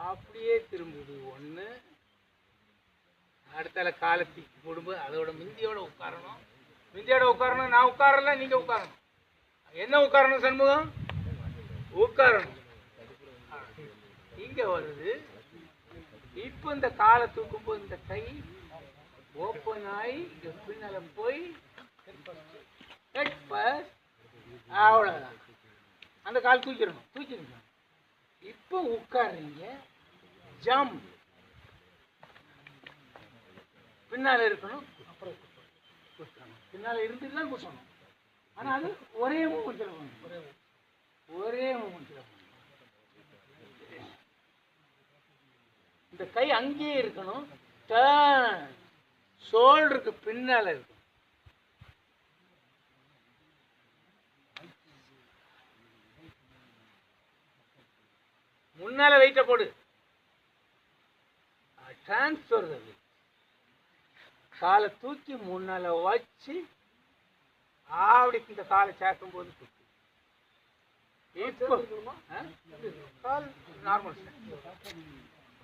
அப்படியே திரும்புது ஒன்று. அடுத்தால காலை தூக்கி போடும்போது அதோட முந்தியோட உட்காரணும். நான் உட்காரல, நீங்கள் உட்காரணும். என்ன உட்காரணும் சண்முகம்? உட்காரணும். இங்கே வருது. இப்போ இந்த காலை தூக்கும்போது இந்த கை ஓப்பன் ஆகி இங்கே பின்னால போய் அவ்வளோதான். அந்த கால் தூக்கிடணும். இப்போ உட்காருங்க. ஜம்ப் பின்னால் இருக்கணும். அப்புறம் குத்தணும். பின்னால் இருந்துட்டு தான் குத்தணும். ஆனால் அது ஒரே மூமெண்ட்டில் பண்ணணும். ஒரே மூமெண்ட்டில் பண்ணணும். இந்த கை அங்கேயே இருக்கணும். டர்ன் ஷோல்டருக்கு பின்னால் இருக்கும். முன்னால வெயிட்ட போடு. டிரான்ஸ்ஃபர் காலை தூக்கி முன்னால வச்சு அப்படி இந்த காலை சேர்க்கும் போது தூக்கி இப்போ கால் நார்மல்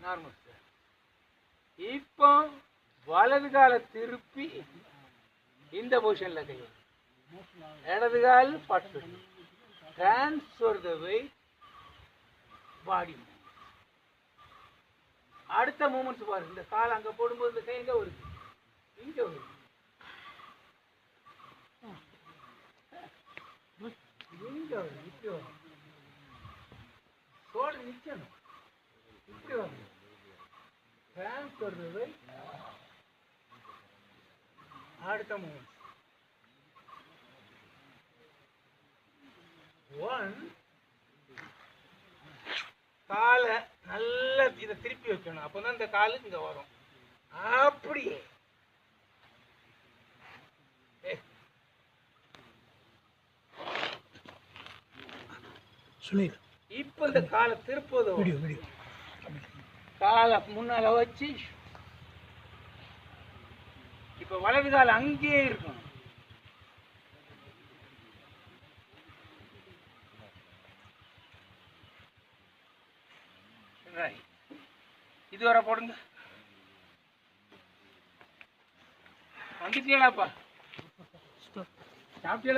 நார்மல். இப்போ வலது காலை திருப்பி இந்த பொசிஷன்ல கை, இடது கால் பட்டு. Transfer the weight body. அடுத்த மூமெண்ட்ஸ் பாருங்க. இந்த கால் அங்கே போடும்போது இந்த கை எங்கே வருது? இங்கே வருது. இங்கே வருது. இப்படி வரும். சோடு நிற்கணும். இப்படி வரும். Transfer the weight. அடுத்த மூமெண்ட்ஸ் 1. காலை நல்லா இதை திருப்பி வைக்கணும். அப்போ தான் இந்த காலு இங்கே வரும். அப்படியே சுனில் இப்போ இந்த காலை திருப்பது காலை முன்னால வச்சு இப்போ வலது கால் அங்கேயே இருக்கணும். இதுவரை போடுங்க. வந்துட்டீங்களாப்பா? சாப்பிட்டீங்களா?